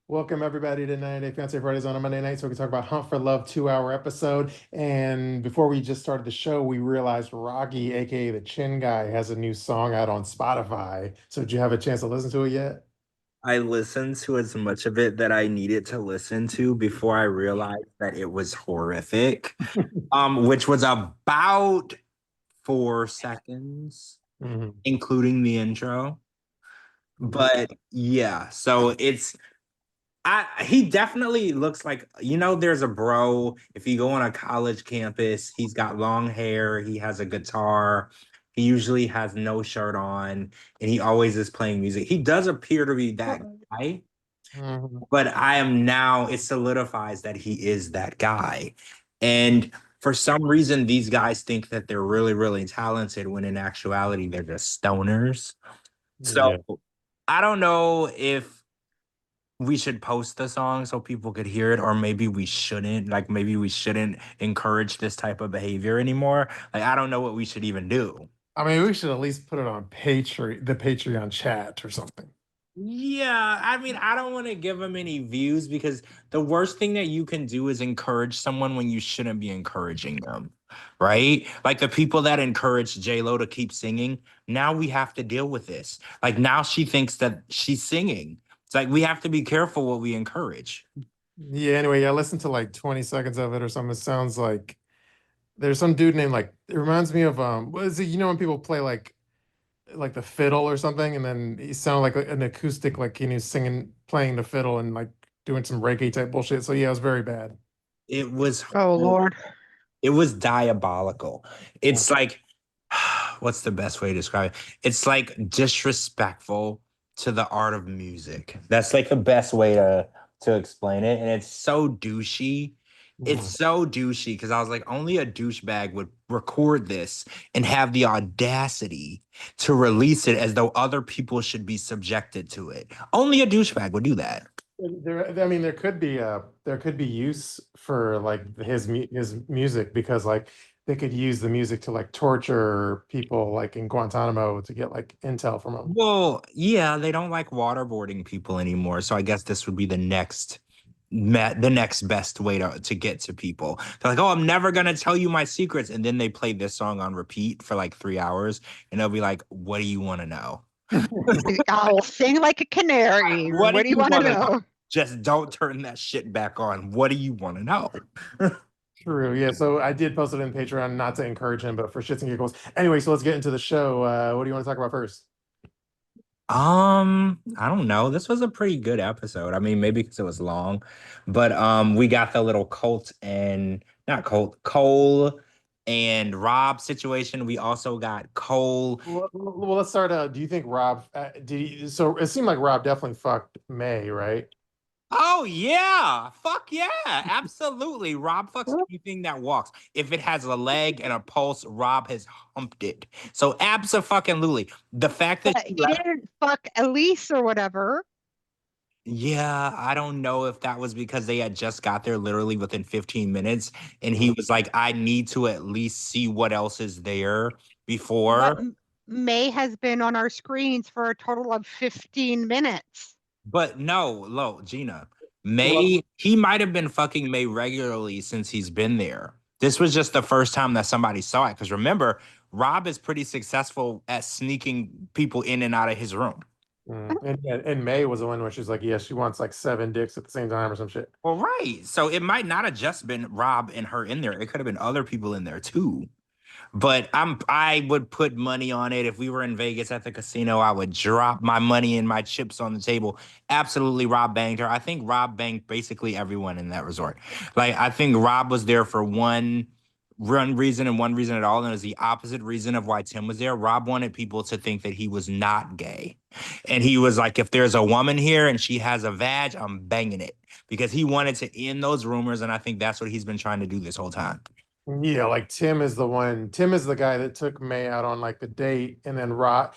Welcome everybody to 90 Day Fiance Fridays on a Monday night, so we can talk about Hunt for Love 2 hour episode. And before we just started the show, we realized Rocky, aka the Chin Guy, has a new song out on Spotify. So did you have a chance to listen to it yet? I listened to as much of it that I needed to listen to before I realized that it was horrific. Which was about 4 seconds, Mhm. including the intro. Yeah. But yeah, so he definitely looks like, there's a bro. If you go on a college campus, he's got long hair, he has a guitar, he usually has no shirt on, and he always is playing music. He does appear to be that guy. Mhm. But I am now, it solidifies that he is that guy. And for some reason, these guys think that they're really, really talented when in actuality, they're just stoners. So Yeah. I don't know if we should post the song so people could hear it, or maybe we shouldn't. Like, maybe we shouldn't encourage this type of behavior anymore. Like, I don't know what we should even do. I mean, we should at least put it on the Patreon chat or something. Yeah, I mean, I don't want to give them any views because the worst thing that you can do is encourage someone when you shouldn't be encouraging them, right? Like the people that encourage J Lo to keep singing, now we have to deal with this. Like now she thinks that she's singing. It's like we have to be careful what we encourage. Yeah, anyway, I listened to like 20 seconds of it or something. It sounds like there's some dude named like it reminds me of what is it? You know when people play like the fiddle or something, and then he sounded like an acoustic, like he was singing, playing the fiddle, and like doing some reggae type bullshit. So yeah, it was very bad. It was Oh Lord. it was diabolical. Mm. It's like, what's the best way to describe it? It's like disrespectful to the art of music. That's like the best way to explain it. And it's so douchey. It's Mm. so douchey because I was like, only a douchebag would record this and have the audacity to release it as though other people should be subjected to it. Only a douchebag would do that. I mean, there could be use for like his music because like they could use the music to like torture people like in Guantanamo to get like intel from them. Well, yeah, they don't like waterboarding people anymore. So I guess this would be the next best way to get to people. They're like, "Oh, I'm never gonna tell you my secrets," and then they play this song on repeat for like 3 hours, and they'll be like, "What do you want to know? I'll sing like a canary. What do What do you you want to want to know? know? Just don't turn that shit back on. What do you want to know?" True. Yeah. So I did post it in Patreon, not to encourage him, but for shits and giggles. Anyway, so let's get into the show. What do you want to talk about first? I don't know. This was a pretty good episode. I mean, maybe because it was long, but we got the little Colt and not Colt, Cole and Rob situation. We also got Cole. Well, let's start. Do you think Rob So it seemed like Rob definitely fucked May, right? Oh yeah, fuck yeah, absolutely. Rob fucks anything that walks. If it has a leg and a pulse, Rob has humped it. So absolutely. The fact that But she he left. didn't fuck Elise or whatever. Yeah, I don't know if that was because they had just got there literally within 15 minutes and he Mhm. was like, I need to at least see what else is there But before. May has been on our screens for a total of 15 minutes. But no, Lo, Gina, Well, he might have been fucking May regularly since he's been there. This was just the first time that somebody saw it. Because remember, Rob is pretty successful at sneaking people in and out of his room. and May was the one where she's like, yeah, she wants like seven dicks at the same time or some shit. Well, right. So it might not have just been Rob and her in there. It could have been other people in there too. But I would put money on it. If we were in Vegas at the casino, I would drop my money and my chips on the table. Absolutely, Rob banged her. I think Rob banged basically everyone in that resort. Like I think Rob was there for one reason and one reason at all, and it was the opposite reason of why Tim was there. Rob wanted people to think that he was not gay. And he was like, if there's a woman here and she has a vag, I'm banging it. Because he wanted to end those rumors, and I think that's what he's been trying to do this whole time. Yeah, like Tim is the guy that took May out on like the date, and then Rob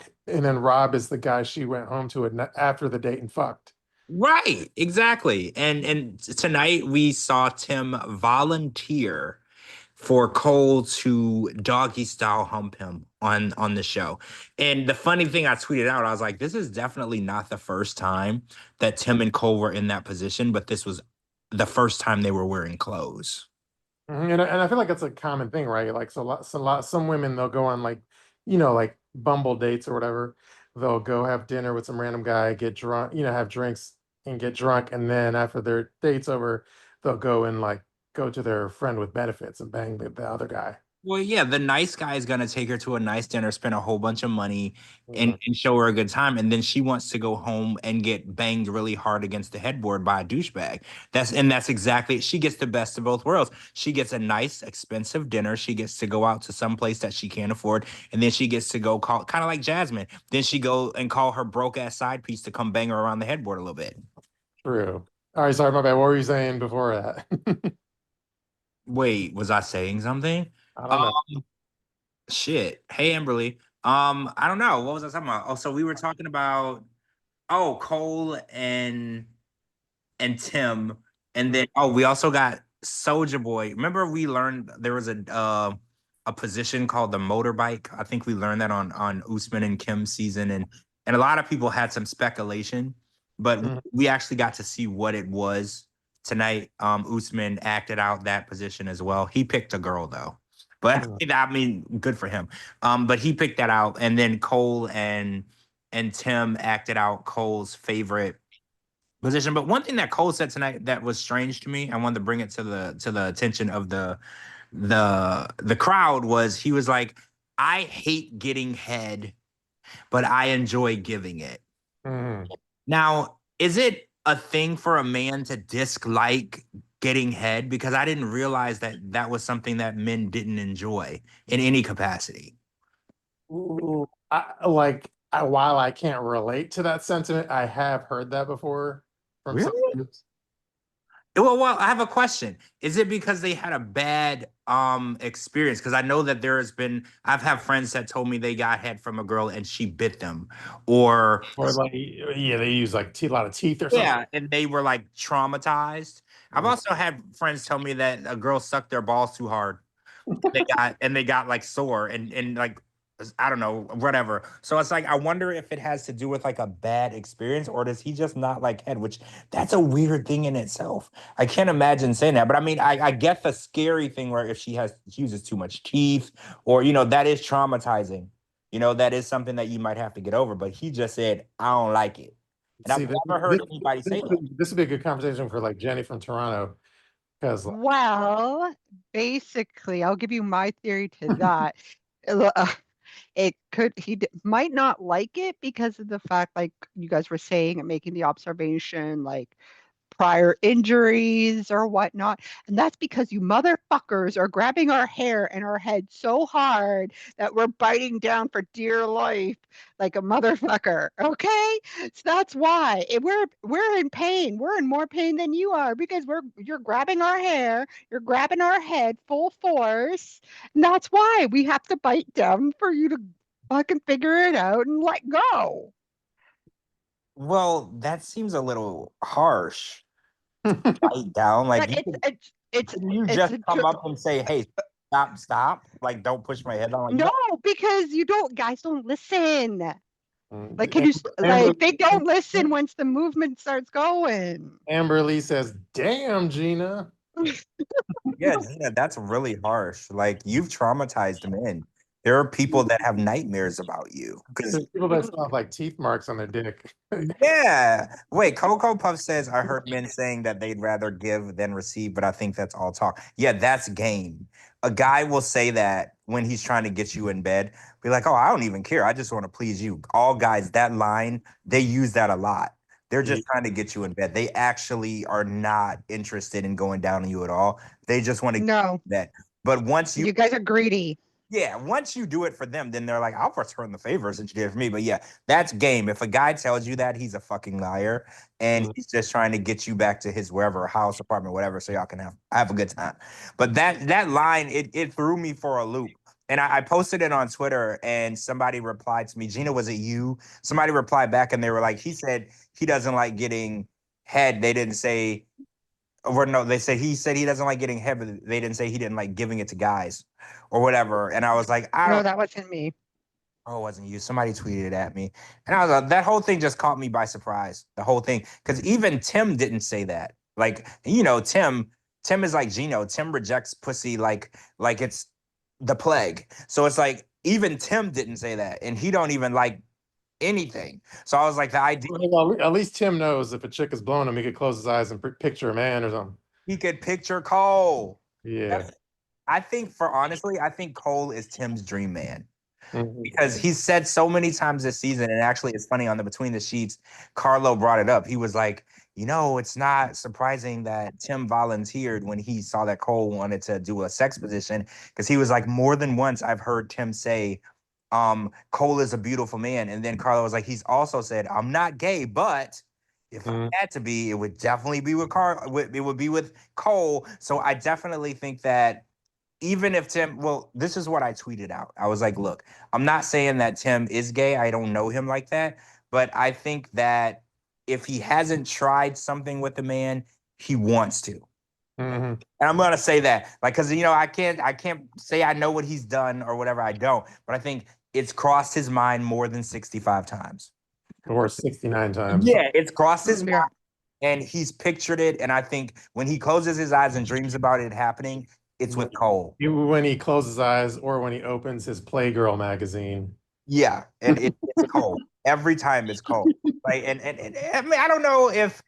is the guy she went home to after the date and fucked. Right, exactly. And tonight we saw Tim volunteer for Cole to doggy style hump him on the show. And the funny thing I tweeted out, I was like, this is definitely not the first time that Tim and Cole were in that position, but this was the first time they were wearing clothes. And I feel like it's a common thing, right? Like some women they'll go on like, like Bumble dates or whatever. They'll go have dinner with some random guy, get drunk, have drinks and get drunk, and then after their date's over, they'll go and like go to their friend with benefits and bang the other guy. Well, yeah, the nice guy is gonna take her to a nice dinner, spend a whole bunch of money, Mhm. and show her a good time, and then she wants to go home and get banged really hard against the headboard by a douchebag. That's exactly she gets the best of both worlds. She gets a nice, expensive dinner. She gets to go out to some place that she can't afford, and then she gets to go call kind of like Jasmine. Then she go and call her broke ass side piece to come bang her around the headboard a little bit. True. All right, sorry, my bad. What were you saying before that? Wait, was I saying something? I don't know. Shit. Hey, Amberlee. I don't know. What was I talking about? Oh, so we were talking about Cole and Tim, and then we also got Soldier Boy. Remember we learned there was a position called the motorbike. I think we learned that on Usman and Kim's season, and a lot of people had some speculation, but Mhm. we actually got to see what it was tonight. Usman acted out that position as well. He picked a girl though. But Mhm. I mean, good for him. But he picked that out, and then Cole and Tim acted out Cole's favorite position. But one thing that Cole said tonight that was strange to me, I wanted to bring it to the attention of the crowd was he was like, I hate getting head, but I enjoy giving it. Mhm. Now, is it a thing for a man to dislike getting head? Because I didn't realize that that was something that men didn't enjoy in any capacity. Ooh, while I can't relate to that sentiment, I have heard that before from some Really? dudes. Well, I have a question. Is it because they had a bad experience? Because I know that I've had friends that told me they got head from a girl and she bit them, or Or like, yeah, they use like a lot of teeth or something. yeah, and they were like traumatized. I've Mhm. also had friends tell me that a girl sucked their balls too hard. They got like sore and like I don't know, whatever. So it's like I wonder if it has to do with like a bad experience or does he just not like head, which that's a weird thing in itself. I can't imagine saying that. But I mean, I get the scary thing where if she uses too much teeth or that is traumatizing. That is something that you might have to get over. But he just said, I don't like it. And I've See, never heard anybody say that. this would be a good conversation for like Jenny from Toronto because like, Well, basically, I'll give you my theory to that. Uh, It could, might not like it because of the fact, like you guys were saying, and making the observation, like prior injuries or whatnot. And that's because you motherfuckers are grabbing our hair and our head so hard that we're biting down for dear life like a motherfucker. Okay? So that's why. We're in pain. We're in more pain than you are because you're grabbing our hair, you're grabbing our head full force. And that's why we have to bite down for you to fucking figure it out and let go. Well, that seems a little harsh. Bite down. Like But it's can you it's just a come up and say, "Hey, stop! Like, don't push my head down." Like, no, because you don't, guys don't listen. Like, can Am- you, Amber, like, they don't listen once the movement starts going. Amberlee says, "Damn, Gina." yeah, Gina, that's really harsh. Like, you've traumatized men. There are people that have nightmares about you. Because There's people that still have like teeth marks on their dick. yeah, wait, Coco Puff says I heard men saying that they'd rather give than receive, but I think that's all talk. Yeah, that's game. A guy will say that when he's trying to get you in bed, be like, "Oh, I don't even care. I just want to please you." All guys, that line, they use that a lot. They're Yeah. just trying to get you in bed. They actually are not interested in going down on you at all. They just want to get No, that. But you guys are greedy. yeah, once you do it for them, then they're like, I'll return the favor since you did it for me. But yeah, that's game. If a guy tells you that, he's a fucking liar. And Mhm. he's just trying to get you back to his wherever, house, apartment, whatever, so y'all can have a good time. But that line, it threw me for a loop. And I posted it on Twitter and somebody replied to me, Gina, was it you? Somebody replied back and they were like, he said he doesn't like getting head. They didn't say Or no, he said he doesn't like getting head, but they didn't say he didn't like giving it to guys or whatever. And I was like, I No, don't. that wasn't me. Oh, it wasn't you. Somebody tweeted it at me, and I was like, that whole thing just caught me by surprise. The whole thing, because even Tim didn't say that. Like, Tim is like Gino. Tim rejects pussy like it's the plague. So it's like even Tim didn't say that, and he don't even like anything. So I was like, the idea Well, at least Tim knows if a chick is blowing him, he could close his eyes and picture a man or something. he could picture Cole. Yeah. That's, I think Cole is Tim's dream man. Mhm. Because he's said so many times this season, and actually it's funny on the Between the Sheets, Carlo brought it up. He was like, it's not surprising that Tim volunteered when he saw that Cole wanted to do a sex position, because he was like, more than once I've heard Tim say, Cole is a beautiful man. And then Carlo was like, he's also said, I'm not gay, but if I Mhm. had to be, it would definitely be with it would be with Cole. So I definitely think that even if Tim, well, this is what I tweeted out. I was like, look, I'm not saying that Tim is gay. I don't know him like that. But I think that if he hasn't tried something with a man, he wants to. Mhm. And I'm gonna say that. Like, cause I can't say I know what he's done or whatever. I don't. But I think it's crossed his mind more than 65 times. Or 69 times. Yeah, it's crossed his mind Yeah. and he's pictured it. And I think when he closes his eyes and dreams about it happening, it's with Cole. When he closes his eyes or when he opens his Playgirl magazine. Yeah, and it's cold. Every time it's cold. Like and I mean, I don't know if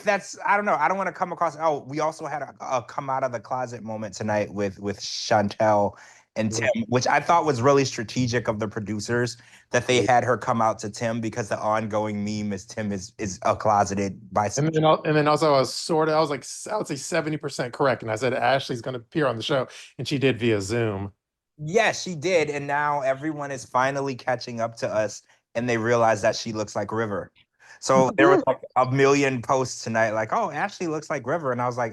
that's I don't know. I don't want to come across. Oh, we also had a come out of the closet moment tonight with Chantel and Tim, which I thought was really strategic of the producers that they had her come out to Tim, because the ongoing meme is Tim is a closeted bisexual. And then also I was like, I would say 70% correct. And I said Ashley's going to appear on the show, and she did via Zoom. Yes, she did, and now everyone is finally catching up to us, and they realize that she looks like River. So there was like a million posts tonight, like, "Oh, Ashley looks like River," and I was like,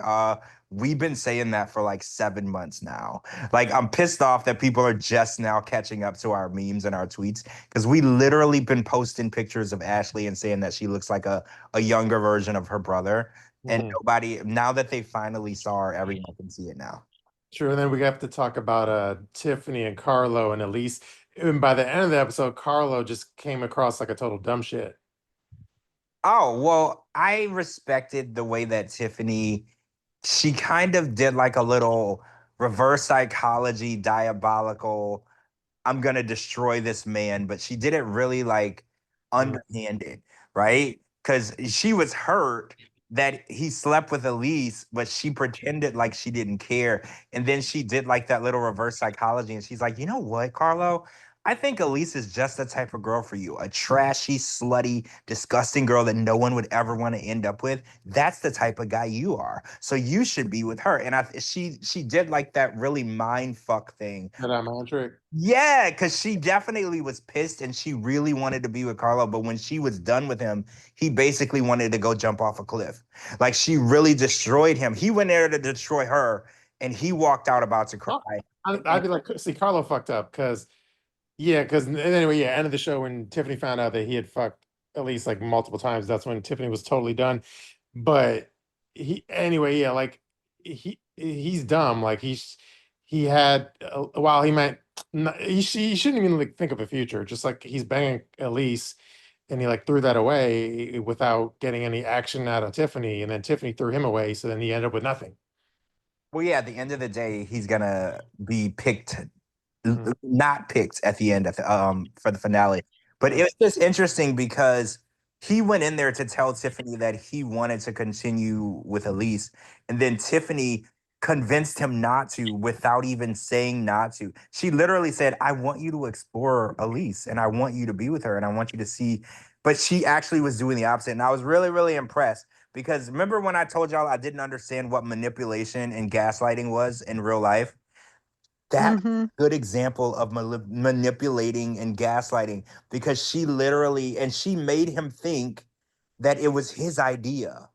we've been saying that for like 7 months now." Like, I'm pissed off that people are just now catching up to our memes and our tweets, because we literally been posting pictures of Ashley and saying that she looks like a younger version of her brother, and Mhm. nobody, now that they finally saw her, everyone can see it now. True. And then we have to talk about Tiffany and Carlo and Elise. And by the end of the episode, Carlo just came across like a total dumb shit. Oh, well, I respected the way that Tiffany, she kind of did like a little reverse psychology, diabolical, I'm gonna destroy this man, but she did it really like Mhm. underhanded, right? Because she was hurt that he slept with Elise, but she pretended like she didn't care. And then she did like that little reverse psychology, and she's like, you know what, Carlo? I think Elise is just the type of girl for you. A trashy, slutty, disgusting girl that no one would ever want to end up with. That's the type of guy you are. So you should be with her. And she did like that really mind fuck thing. That mantric. Yeah, because she definitely was pissed and she really wanted to be with Carlo. But when she was done with him, he basically wanted to go jump off a cliff. Like, she really destroyed him. He went there to destroy her, and he walked out about to cry. I'd be like, see, Carlo fucked up because anyway, yeah, end of the show when Tiffany found out that he had fucked at least like multiple times, that's when Tiffany was totally done. But anyway, yeah, like he's dumb. Like he had while he might not, he shouldn't even like think of a future. Just like he's banging Elise, and he like threw that away without getting any action out of Tiffany, and then Tiffany threw him away, so then he ended up with nothing. Well, yeah, at the end of the day, he's gonna be picked, Mhm. not picked at the end of for the finale. But it Mhm. was just interesting because he went in there to tell Tiffany that he wanted to continue with Elise, and then Tiffany convinced him not to without even saying not to. She literally said, "I want you to explore Elise, and I want you to be with her, and I want you to see." But she actually was doing the opposite, and I was really, really impressed. Because remember when I told y'all I didn't understand what manipulation and gaslighting was in real life? That's Mm-hmm. a good example of manipulating and gaslighting, because she literally, and she made him think that it was his idea.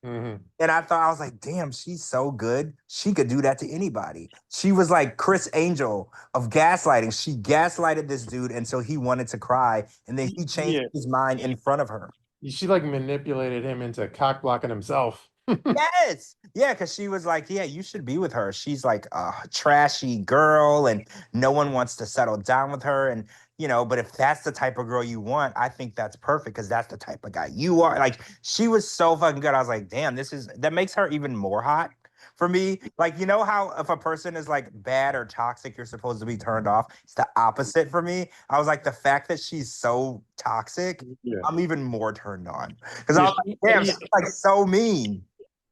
Mhm. And I was like, damn, she's so good. She could do that to anybody. She was like Chris Angel of gaslighting. She gaslighted this dude until he wanted to cry. And then he changed Yeah, his mind in front of her. she like manipulated him into cock blocking himself. Yes. Yeah, because she was like, yeah, you should be with her. She's like a trashy girl and no one wants to settle down with her. And, but if that's the type of girl you want, I think that's perfect because that's the type of guy you are. Like, she was so fucking good. I was like, damn, that makes her even more hot for me. Like, you know how if a person is like bad or toxic, you're supposed to be turned off? It's the opposite for me. I was like, the fact that she's so toxic, Yeah. I'm even more turned on because I Yeah, was like, damn, she's like so mean.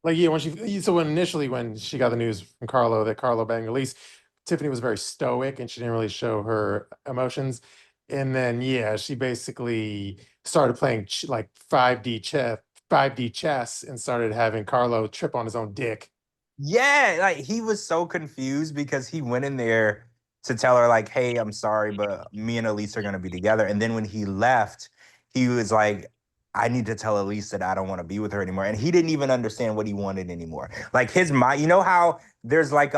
like yeah, when initially when she got the news from Carlo that Carlo banged Elise, Tiffany was very stoic and she didn't really show her emotions. And then yeah, she basically started playing like 5D chess and started having Carlo trip on his own dick. Yeah, like he was so confused because he went in there to tell her like, "Hey, I'm sorry, but me and Elise are gonna be together." And then when he left, he was like, "I need to tell Elise that I don't want to be with her anymore." And he didn't even understand what he wanted anymore. Like his mind, you know how there's like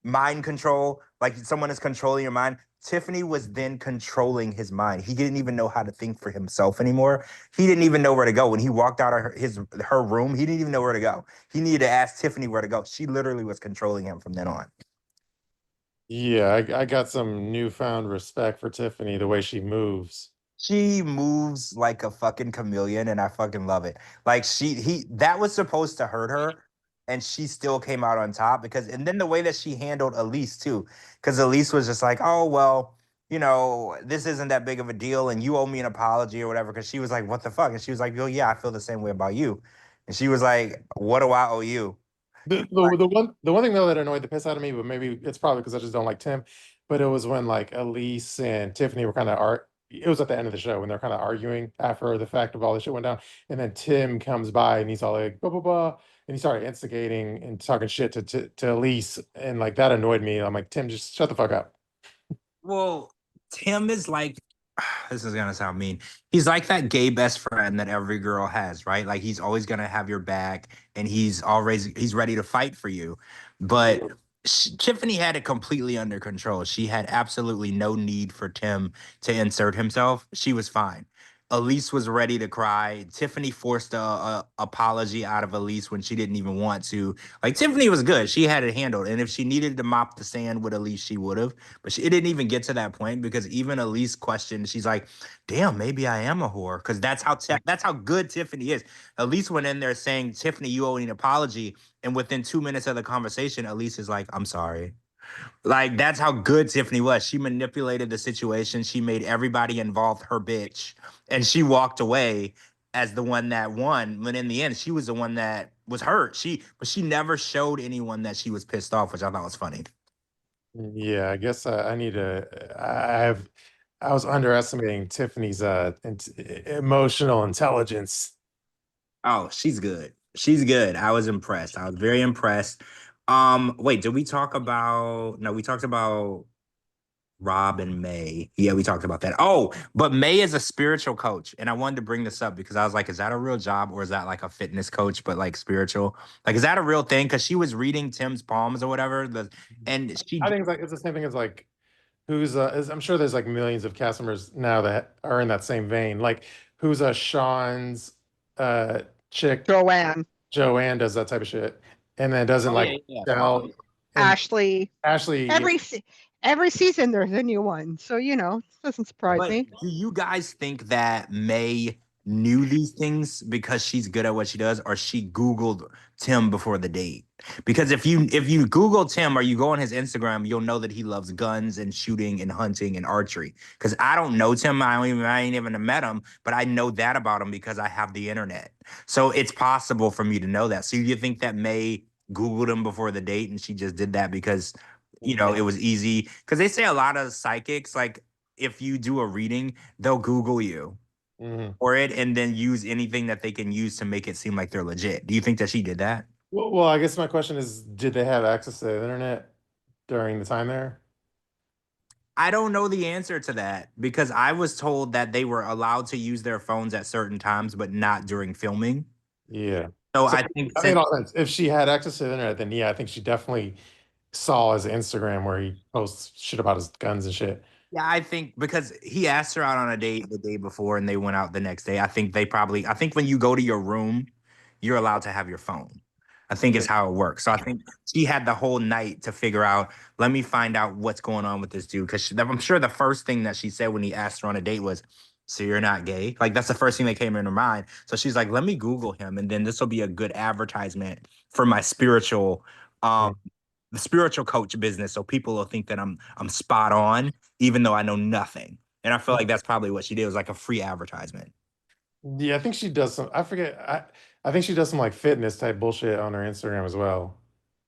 mind control, like someone is controlling your mind. Tiffany was then controlling his mind. He didn't even know how to think for himself anymore. He didn't even know where to go. When he walked out of her room, he didn't even know where to go. He needed to ask Tiffany where to go. She literally was controlling him from then on. Yeah, I got some newfound respect for Tiffany, the way she moves. She moves like a fucking chameleon, and I fucking love it. Like that was supposed to hurt her, and she still came out on top and then the way that she handled Elise too, because Elise was just like, oh well, this isn't that big of a deal, and you owe me an apology or whatever. Because she was like, what the fuck, and she was like, oh yeah, I feel the same way about you, and she was like, what do I owe you? The one thing though that annoyed the piss out of me, but maybe it's probably because I just don't like Tim, but it was when like Elise and Tiffany were kind of it was at the end of the show when they're kind of arguing after the fact of all this shit went down. And then Tim comes by and he's all like blah blah blah. And he started instigating and talking shit to Elise. And like that annoyed me. I'm like, Tim, just shut the fuck up. Well, Tim is like, this is gonna sound mean. He's like that gay best friend that every girl has, right? Like he's always gonna have your back, and he's ready to fight for you. But Tiffany had it completely under control. She had absolutely no need for Tim to insert himself. She was fine. Elise was ready to cry. Tiffany forced a apology out of Elise when she didn't even want to. Like Tiffany was good. She had it handled. And if she needed to mop the sand with Elise, she would have. But it didn't even get to that point because even Elise questioned. She's like, "Damn, maybe I am a whore." Because that's how good Tiffany is. Elise went in there saying, "Tiffany, you owe me an apology." And within 2 minutes of the conversation, Elise is like, "I'm sorry." Like that's how good Tiffany was. She manipulated the situation. She made everybody involved her bitch, and she walked away as the one that won. When in the end, she was the one that was hurt. But she never showed anyone that she was pissed off, which I thought was funny. Yeah, I guess I need to. I was underestimating Tiffany's emotional intelligence. Oh, she's good. She's good. I was impressed. I was very impressed. Wait, did we talk about no, we talked about Rob and May. Yeah, we talked about that. Oh, but May is a spiritual coach. And I wanted to bring this up because I was like, is that a real job or is that like a fitness coach, but like spiritual? Like, is that a real thing? Because she was reading Tim's palms or whatever. And I she think it's the same thing as like I'm sure there's like millions of cast members now that are in that same vein. Like who's Sean's uh chick Joanne, Joanne does that type of shit, and then doesn't Oh like yeah, yeah. tell and Ashley. Ashley. Yeah, Every season there's a new one, so it doesn't surprise But me. do you guys think that May knew these things because she's good at what she does, or she Googled Tim before the date? Because if you Google Tim or you go on his Instagram, you'll know that he loves guns and shooting and hunting and archery. Because I don't know Tim, I ain't even met him, but I know that about him because I have the internet. So it's possible for me to know that. So you think that May Googled him before the date and she just did that because it was easy? Because they say a lot of psychics like if you do a reading, they'll Google you mhm. for it and then use anything that they can use to make it seem like they're legit. Do you think that she did that? Well, I guess my question is, did they have access to the internet during the time there? I don't know the answer to that because I was told that they were allowed to use their phones at certain times, but not during filming. Yeah. So So I think I think it since all sense. If she had access to the internet, then yeah, I think she definitely saw his Instagram where he posts shit about his guns and shit. yeah, I think because he asked her out on a date the day before and they went out the next day. I think when you go to your room you're allowed to have your phone. I think is how it works. So I think she had the whole night to figure out, let me find out what's going on with this dude. Because I'm sure the first thing that she said when he asked her on a date was, so you're not gay? Like, that's the first thing that came in her mind. So she's like, let me Google him. And then this will be a good advertisement for my um, the spiritual coach business. So people will think that I'm spot on, even though I know nothing. And I feel like that's probably what she did. It was like a free advertisement. Yeah, I think she does some. I forget. I think she does some like fitness type bullshit on her Instagram as well.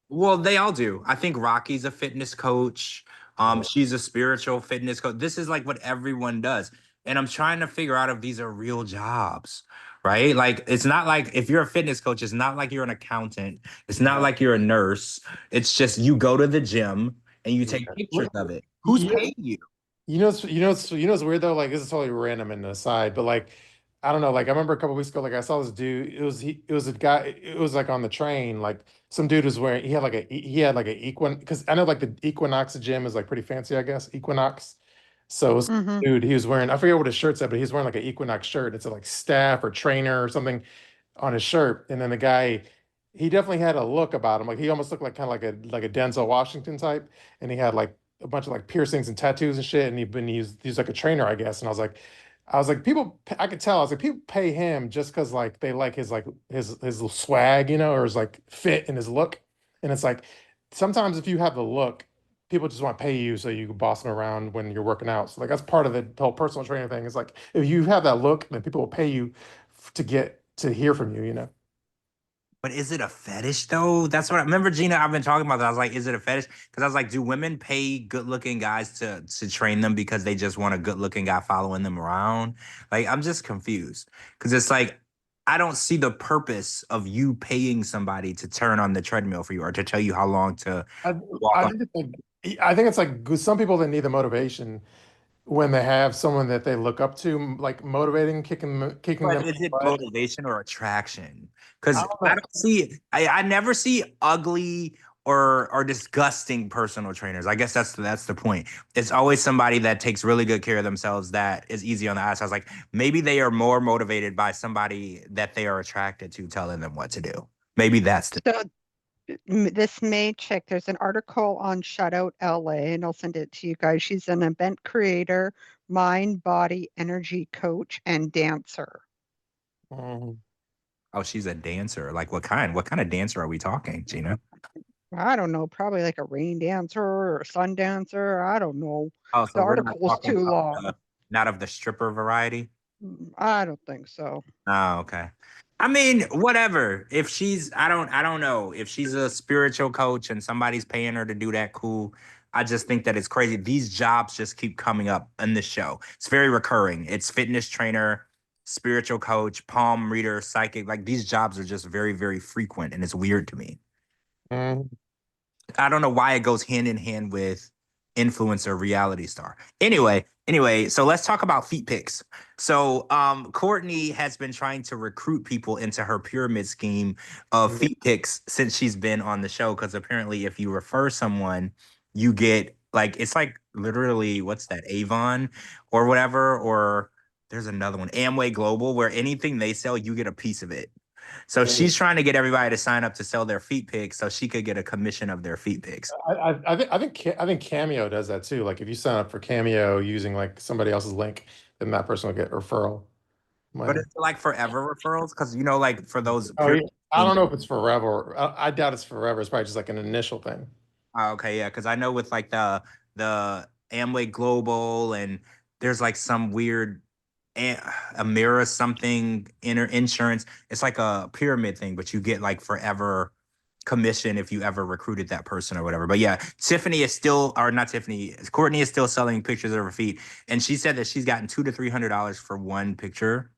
Well, they all do. I think Rocky's a fitness coach. She's a spiritual fitness coach. This is like what everyone does. And I'm trying to figure out if these are real jobs, right? Like, it's not like if you're a fitness coach, it's not like you're an accountant. It's not like you're a nurse. It's just you go to the gym and you take pictures of it. Who's Yeah. paying you? It's weird though. Like this is totally random and aside, but like I don't know. Like I remember a couple weeks ago, like I saw this dude. It was a guy. It was like on the train. Like some dude was wearing. He had like a Equin because I know like the Equinox gym is like pretty fancy. I guess Equinox. So it was, Mm-hmm. dude, he was wearing. I forget what his shirt said, but he's wearing like an Equinox shirt. It's a like staff or trainer or something on his shirt. And then the guy, he definitely had a look about him. Like he almost looked like kind of like a Denzel Washington type. And he had like a bunch of like piercings and tattoos and shit. And he's like a trainer, I guess. And I was like, people, I could tell. I was like, people pay him just because like they like his little swag, or his like fit and his look. And it's like sometimes if you have the look, people just want to pay you so you can boss them around when you're working out. So like that's part of the whole personal training thing. It's like if you have that look, then people will pay you to get to hear from you. But is it a fetish though? That's what I remember, Gina. I've been talking about that. I was like, is it a fetish? Because I was like, do women pay good looking guys to train them because they just want a good looking guy following them around? Like, I'm just confused. Because it's like, I don't see the purpose of you paying somebody to turn on the treadmill for you or to tell you how long to I, walk I on. think it's like some people that need the motivation when they have someone that they look up to, like motivating, kicking But them in is the it butt. motivation or attraction? I Because don't I know. don't see, I never see ugly or disgusting personal trainers. I guess that's the point. It's always somebody that takes really good care of themselves that is easy on the eyes. So I was like, maybe they are more motivated by somebody that they are attracted to telling them what to do. Maybe that's the So this May chick, there's an article on Shutout LA, and I'll send it to you guys. She's an event creator, mind, body, energy coach, and dancer. Mhm. oh, she's a dancer. Like what kind? What kind of dancer are we talking, Gina? I don't know, probably like a rain dancer or a sun dancer. I don't know. Oh, The so we're not article's talking too about long. not of the stripper variety. I don't think so. Oh, okay. I mean, whatever. If she's, I don't know. If she's a spiritual coach and somebody's paying her to do that, cool. I just think that it's crazy. These jobs just keep coming up in this show. It's very recurring. It's fitness trainer, spiritual coach, palm reader, psychic. Like these jobs are just very, very frequent, and it's weird to me. Mhm. I don't know why it goes hand in hand with influencer reality star. Anyway, so let's talk about feet pics. So Courtney has been trying to recruit people into her pyramid scheme of feet pics since she's been on the show. Because apparently if you refer someone, you get like it's like literally what's that, Avon or whatever, or there's another one, Amway Global, where anything they sell, you get a piece of it. So she's trying to get everybody to sign up to sell their feet pics so she could get a commission of their feet pics. I think Cameo does that too. Like if you sign up for Cameo using like somebody else's link, then that person will get referral But money. it's like forever referrals because you know, like for those Oh, pure yeah. I things. don't know if it's forever. I doubt it's forever. It's probably just like an initial thing. Okay, yeah, because I know with like the Amway Global and there's like some weird a Amira something insurance. It's like a pyramid thing, but you get like forever commission if you ever recruited that person or whatever. But yeah, Tiffany is still, or not Tiffany, Courtney is still selling pictures of her feet, and she said that she's gotten $200 to $300 for one picture.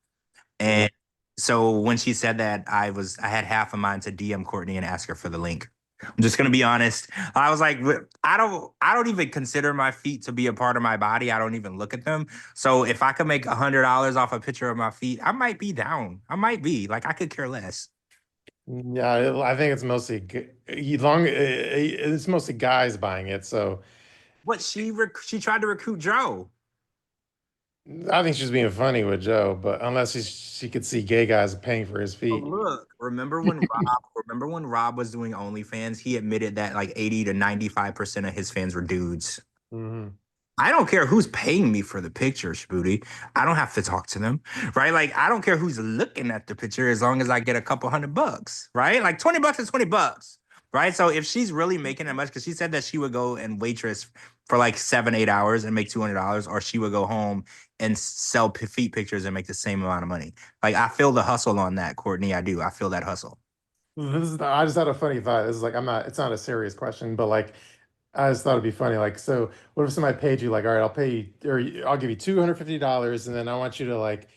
Mhm. And so when she said that, I had half of mine to DM Courtney and ask her for the link. I'm just gonna be honest. I was like, I don't even consider my feet to be a part of my body. I don't even look at them. So if I could make $100 off a picture of my feet, I might be down. I might be like I could care less. Yeah, I think it's mostly it's mostly guys buying it. So What she tried to recruit Joe. I think she's being funny with Joe, but unless she could see gay guys paying for his Oh, feet. look, remember when Rob was doing OnlyFans? He admitted that like 80 to 95% of his fans were dudes. Hmm. I don't care who's paying me for the picture, Shabooty. I don't have to talk to them, right? Like, I don't care who's looking at the picture as long as I get a couple $100, right? Like, $20 is $20, right? So if she's really making that much, because she said that she would go and waitress for like 7, 8 hours and make $200, or she would go home and sell feet pictures and make the same amount of money. Like, I feel the hustle on that, Courtney. I do. I feel that hustle. I just had a funny thought. This is like, it's not a serious question, but like, I just thought it'd be funny. Like, so what if somebody paid you, like, all right, I'll pay you, or I'll give you $250, and then I want you to like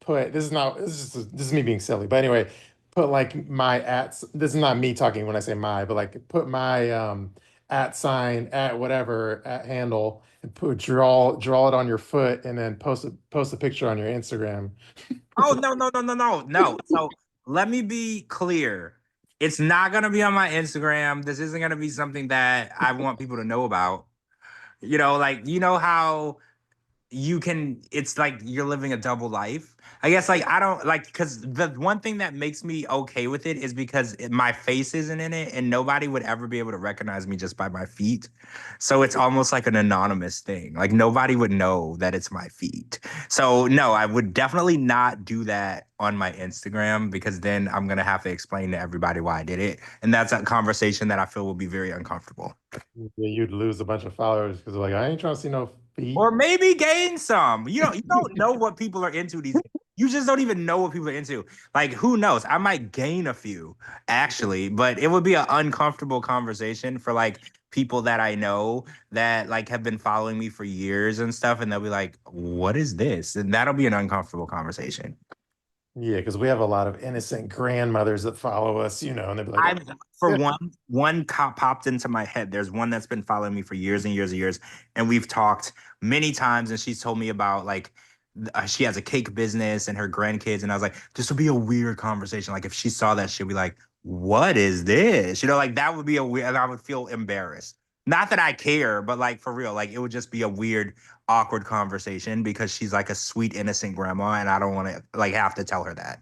put, this is me being silly, but anyway, put like my this is not me talking when I say my, but like put my at sign at whatever at handle and draw it on your foot and then post a picture on your Instagram. Oh, no, no, no, no, no, no. So let me be clear. It's not gonna be on my Instagram. This isn't gonna be something that I want people to know about. Like you know how it's like you're living a double life. I guess like I don't like because the one thing that makes me okay with it is because my face isn't in it and nobody would ever be able to recognize me just by my feet. So it's almost like an anonymous thing. Like nobody would know that it's my feet. So no, I would definitely not do that on my Instagram because then I'm gonna have to explain to everybody why I did it. And that's a conversation that I feel will be very uncomfortable. Yeah, you'd lose a bunch of followers because like I ain't trying to see no feet. Or maybe gain some. You don't know what people are into these. You just don't even know what people are into. Like, who knows? I might gain a few, actually, but it would be an uncomfortable conversation for like people that I know that like have been following me for years and stuff, and they'll be like, "What is this?" And that'll be an uncomfortable conversation. Yeah, because we have a lot of innocent grandmothers that follow us, and they'd be like, I "Oh, for yeah." one cop popped into my head. There's one that's been following me for years and years and years, and we've talked many times. And she's told me about like she has a cake business and her grandkids. And I was like, this would be a weird conversation. Like if she saw that, she'd be like, "What is this?" Like that would be a weird. And I would feel embarrassed. Not that I care, but like for real, like it would just be a weird, awkward conversation because she's like a sweet, innocent grandma, and I don't want to like have to tell her that.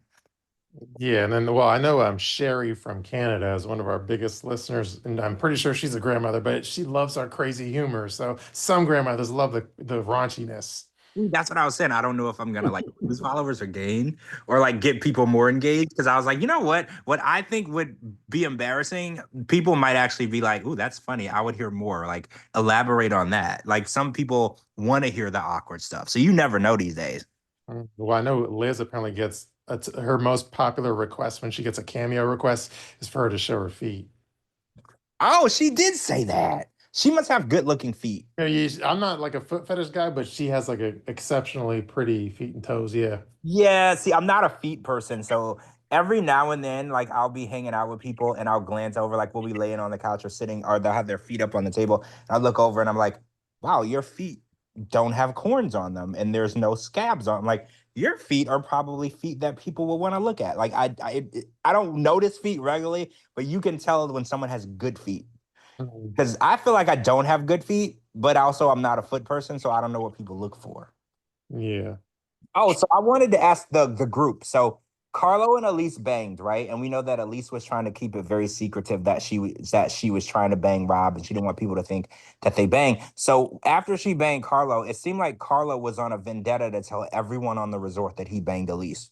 Yeah, and then well, I know Sherry from Canada is one of our biggest listeners, and I'm pretty sure she's a grandmother, but she loves our crazy humor. So some grandmothers love the raunchiness. That's what I was saying. I don't know if I'm gonna like lose followers or gain or like get people more engaged because I was like, you know what? What I think would be embarrassing, people might actually be like, "Ooh, that's funny. I would hear more." Like elaborate on that. Like some people want to hear the awkward stuff. So you never know these days. Well, I know Liz apparently gets her most popular request when she gets a cameo request is for her to show her feet. Oh, she did say that. She must have good looking feet. Yeah, I'm not like a foot fetish guy, but she has like a exceptionally pretty feet and toes. Yeah. Yeah, see, I'm not a feet person, so every now and then, like I'll be hanging out with people and I'll glance over, like we'll be laying on the couch or sitting, or they'll have their feet up on the table. And I look over and I'm like, wow, your feet don't have corns on them and there's no scabs on them. Like your feet are probably feet that people will want to look at. Like I don't notice feet regularly, but you can tell when someone has good feet. Mhm. Because I feel like I don't have good feet, but also I'm not a foot person, so I don't know what people look for. Yeah. Oh, so I wanted to ask the group. So Carlo and Elise banged, right? And we know that Elise was trying to keep it very secretive that she was trying to bang Rob, and she didn't want people to think that they banged. So after she banged Carlo, it seemed like Carlo was on a vendetta to tell everyone on the resort that he banged Elise.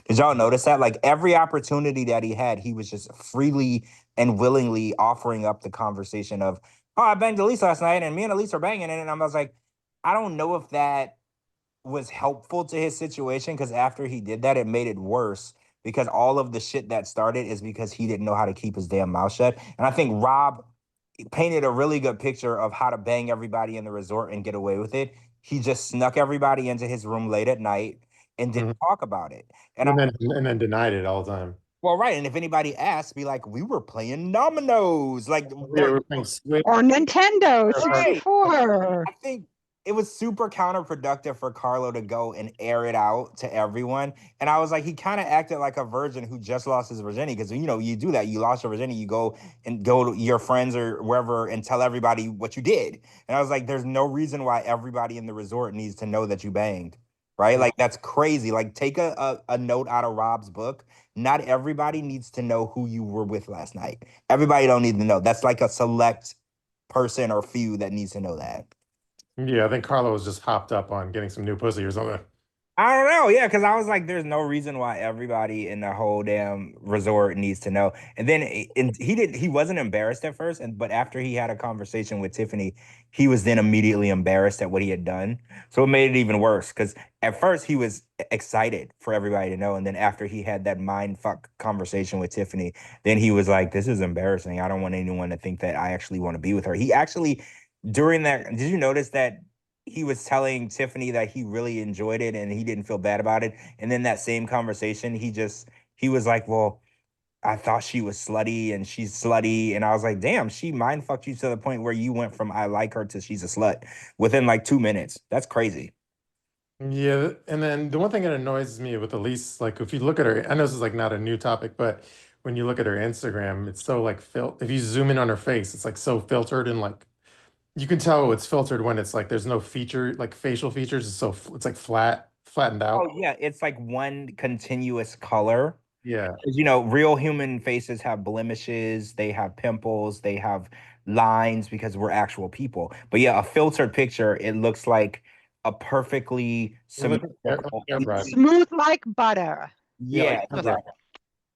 Did y'all notice that? Like every opportunity that he had, he was just freely and willingly offering up the conversation of, "Oh, I banged Elise last night, and me and Elise are banging," and I was like, I don't know if that was helpful to his situation because after he did that, it made it worse because all of the shit that started is because he didn't know how to keep his damn mouth shut. And I think Rob painted a really good picture of how to bang everybody in the resort and get away with it. He just snuck everybody into his room late at night and didn't Mhm. talk about it. And I, And then denied it all the time. well, right. And if anybody asks, be like, we were playing dominoes. Like, Yeah, we're playing Switch. Or Nintendo right. 64. I think it was super counterproductive for Carlo to go and air it out to everyone. And I was like, he kind of acted like a virgin who just lost his virginity. Because, you do that. You lost your virginity. You go to your friends or wherever and tell everybody what you did. And I was like, there's no reason why everybody in the resort needs to know that you banged. right? Like that's crazy. Like take a note out of Rob's book. Not everybody needs to know who you were with last night. Everybody don't need to know. That's like a select person or few that needs to know that. Yeah, I think Carlo was just hopped up on getting some new pussy or something. I don't know, yeah, because I was like, there's no reason why everybody in the whole damn resort needs to know. And then and he wasn't embarrassed at first, and but after he had a conversation with Tiffany, he was then immediately embarrassed at what he had done. So it made it even worse because at first he was excited for everybody to know, and then after he had that mind fuck conversation with Tiffany, then he was like, this is embarrassing. I don't want anyone to think that I actually want to be with her. He actually during that, did you notice that he was telling Tiffany that he really enjoyed it and he didn't feel bad about it. And then that same conversation, he was like, well, I thought she was slutty and she's slutty. And I was like, damn, she mind fucked you to the point where you went from I like her to she's a slut within like 2 minutes. That's crazy. Yeah, and then the one thing that annoys me with Elise, like if you look at her, I know this is like not a new topic, but when you look at her Instagram, it's so like if you zoom in on her face, it's like so filtered and like you can tell it's filtered when it's like there's no feature, like facial features. It's so it's like flattened Oh out. yeah, it's like one continuous color. Yeah. 'Cause, you know, real human faces have blemishes, they have pimples, they have lines because we're actual people. But yeah, a filtered picture, it looks like a perfectly Well, look at symmetrical. Airbrush. Smooth like butter. Yeah, like Yeah, Just Airbrush. exactly.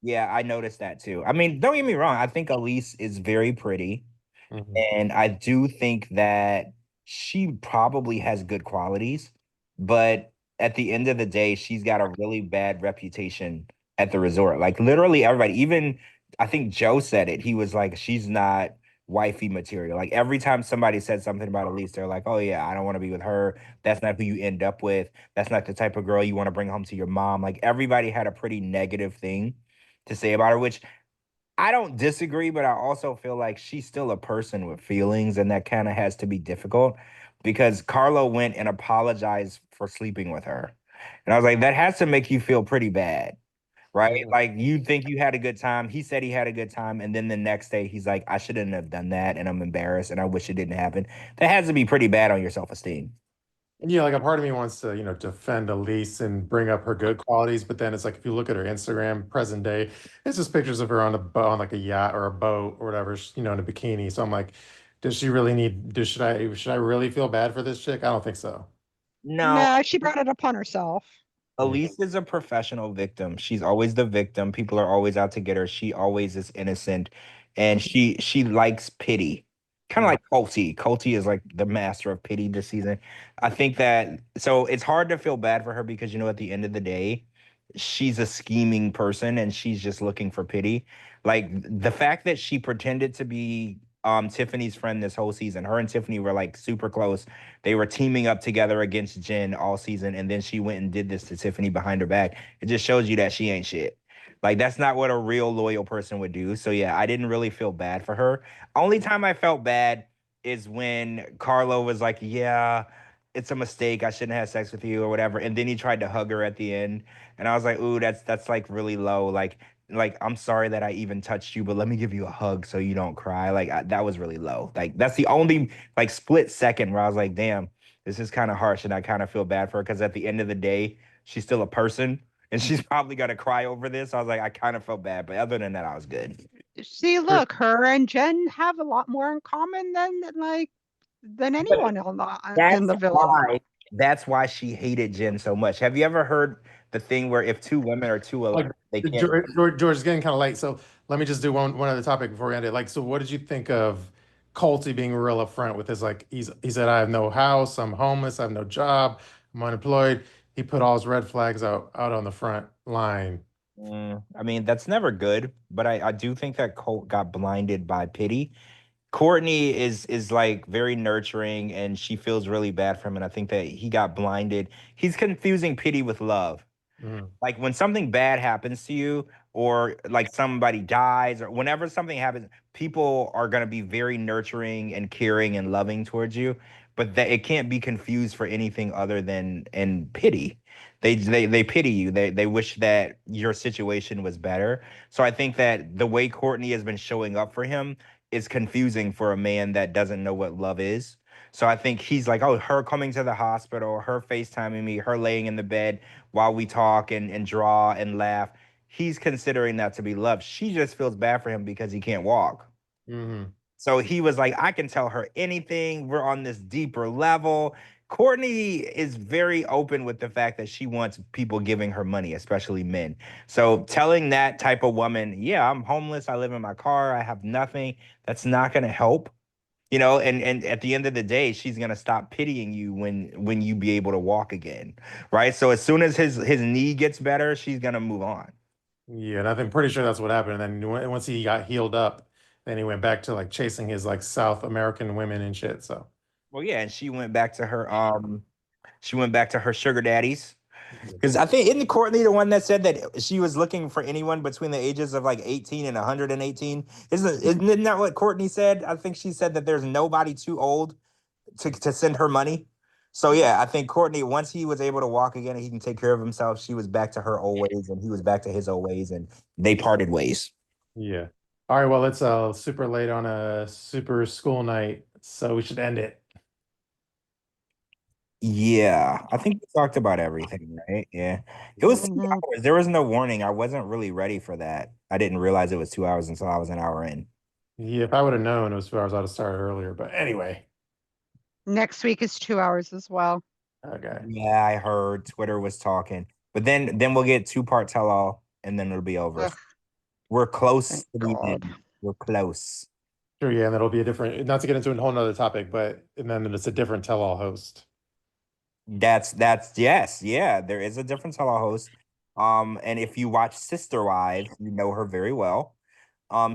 Yeah, I noticed that too. I mean, don't get me wrong. I think Elise is very pretty. Mhm. And I do think that she probably has good qualities, but at the end of the day, she's got a really bad reputation at the resort. Like literally everybody, even I think Joe said it. He was like, she's not wifey material. Like every time somebody said something about Elise, they're like, oh yeah, I don't want to be with her. That's not who you end up with. That's not the type of girl you want to bring home to your mom. Like everybody had a pretty negative thing to say about her, which I don't disagree, but I also feel like she's still a person with feelings, and that kind of has to be difficult because Carlo went and apologized for sleeping with her. And I was like, that has to make you feel pretty bad, right? Mhm. Like you think you had a good time. He said he had a good time, and then the next day he's like, I shouldn't have done that, and I'm embarrassed, and I wish it didn't happen. That has to be pretty bad on your self-esteem. Yeah, like a part of me wants to, defend Elise and bring up her good qualities, but then it's like if you look at her Instagram present day, it's just pictures of her on a boat, on like a yacht or a boat or whatever, in a bikini. So I'm like, does she really need? Should I really feel bad for this chick? I don't think so. No, no, she brought it upon herself. Yeah. Elise is a professional victim. She's always the victim. People are always out to get her. She always is innocent, and she likes pity. Kind of Mhm. like Colty. Colty is like the master of pity this season. I think that so it's hard to feel bad for her because at the end of the day, she's a scheming person and she's just looking for pity. Like the fact that she pretended to be Tiffany's friend this whole season. Her and Tiffany were like super close. They were teaming up together against Jenn all season, and then she went and did this to Tiffany behind her back. It just shows you that she ain't shit. Like that's not what a real loyal person would do. So yeah, I didn't really feel bad for her. Only time I felt bad is when Carlo was like, "Yeah, it's a mistake. I shouldn't have sex with you or whatever." And then he tried to hug her at the end, and I was like, "Ooh, that's like really low." Like I'm sorry that I even touched you, but let me give you a hug so you don't cry. Like that was really low. Like that's the only like split second where I was like, damn, this is kind of harsh, and I kind of feel bad for her because at the end of the day, she's still a person, and she's probably gonna cry over this. I was like, I kind of felt bad, but other than that, I was good. See, look, her and Jen have a lot more in common than But anyone in that's the villa. why that's why she hated Jen so much. Have you ever heard the thing where if two women are too Like alike, they can't? George is getting kind of late, so let me just do one other topic before we end it. Like, so what did you think of Colty being real upfront with his like he said, I have no house, I'm homeless, I have no job, I'm unemployed. He put all his red flags out on the front line. I mean, that's never good, but I do think that Colt got blinded by pity. Courtney is like very nurturing and she feels really bad for him. And I think that he got blinded. He's confusing pity with love. Mhm. Like when something bad happens to you, or like somebody dies, or whenever something happens, people are gonna be very nurturing and caring and loving towards you. But that it can't be confused for anything other than and pity. They pity you. They wish that your situation was better. So I think that the way Courtney has been showing up for him is confusing for a man that doesn't know what love is. So I think he's like, oh, her coming to the hospital, her FaceTiming me, her laying in the bed while we talk and draw and laugh. He's considering that to be love. She just feels bad for him because he can't walk. Mm-hmm. So he was like, I can tell her anything. We're on this deeper level. Courtney is very open with the fact that she wants people giving her money, especially men. So telling that type of woman, yeah, I'm homeless, I live in my car, I have nothing, that's not going to help. And at the end of the day, she's gonna stop pitying you when you be able to walk again, right? So as soon as his knee gets better, she's gonna move on. Yeah, and I'm pretty sure that's what happened. And then once he got healed up, then he went back to like chasing his like South American women and shit. So Well, yeah, and she went back to her sugar daddies. Because I think isn't Courtney the one that said that she was looking for anyone between the ages of like 18 and 118? Isn't that what Courtney said? I think she said that there's nobody too old to send her money. So yeah, I think Courtney, once he was able to walk again and he can take care of himself, she was back to her old ways and he was back to his old ways and they parted ways. yeah. All right, well, it's super late on a super school night, so we should end it. Yeah, I think we talked about everything, right? Yeah. It was 2 hours. There was no warning. I wasn't really ready for that. I didn't realize it was 2 hours until I was an hour in. Yeah, if I would have known it was 2 hours, I'd have started earlier. But anyway, Next week is 2 hours as well. okay. Yeah, I heard Twitter was talking. But then we'll get two-part tell-all and then it'll be over. Ugh, We're close thank to the God. end. We're close. Sure, yeah, and that'll be a different, not to get into a whole nother topic, but and then it's a different tell-all host. That's yes, yeah. There is a different tell host. And if you watch Sister Wives, you know her very well.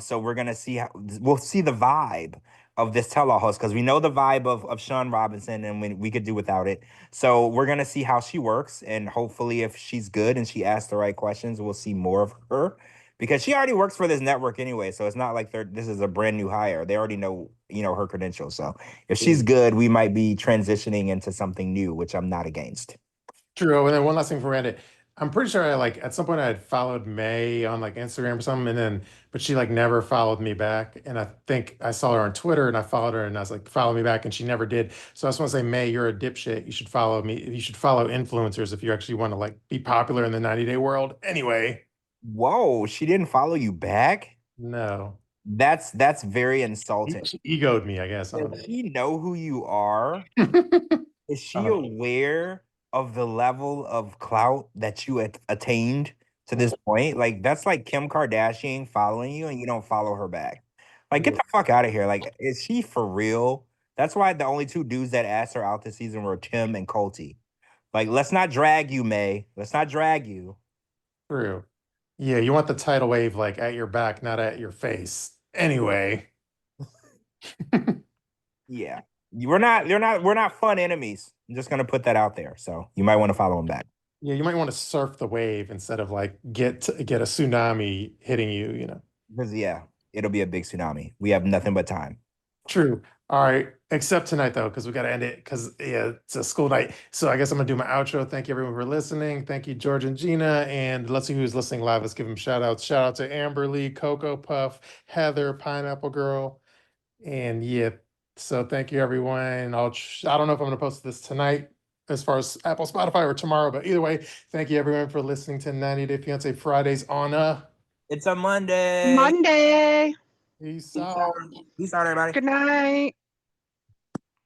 So we're gonna see how we'll see the vibe of this tell-all host because we know the vibe of Sean Robinson and we could do without it. So we're gonna see how she works, and hopefully, if she's good and she asks the right questions, we'll see more of her because she already works for this network anyway. So it's not like this is a brand new hire. They already know her credentials. So if she's good, we might be transitioning into something new, which I'm not against. True. And then one last thing for Randy. I'm pretty sure I like at some point I had followed May on like Instagram or something, and then but she like never followed me back. And I think I saw her on Twitter and I followed her and I was like, follow me back, and she never did. So I just want to say, May, you're a dipshit. You should follow me. You should follow influencers if you actually want to like be popular in the 90-day world. Anyway, Whoa, she didn't follow you back? no. That's very insulting. She egoed me, I guess. I don't Does she know who you are? know. Is she aware of the level of clout that you had attained to this point? Like that's like Kim Kardashian following you and you don't follow her back. Like get Yeah. the fuck out of here. Like is she for real? That's why the only two dudes that asked her out this season were Tim and Colty. Like let's not drag you, May. Let's not drag you. True. Yeah, you want the tidal wave like at your back, not at your face. Anyway. Yeah. We're not fun enemies. I'm just gonna put that out there. So you might want to follow him back. Yeah, you might want to surf the wave instead of like get a tsunami hitting you, you know. Because yeah, it'll be a big tsunami. We have nothing but time. True. All right. Except tonight though, because we gotta end it because yeah, it's a school night. So I guess I'm gonna do my outro. Thank you everyone for listening. Thank you, George and Gina. And let's see who's listening live. Let's give them shout outs. Shout out to Amberlee, Cocoa Puff, Heather, Pineapple Girl. And yeah, so thank you everyone. I don't know if I'm gonna post this tonight as far as Apple, Spotify, or tomorrow, but either way, thank you everyone for listening to 90 Day Fiance Fridays on It's a Monday. Monday. Peace Peace out. out. Peace out, everybody. Good night.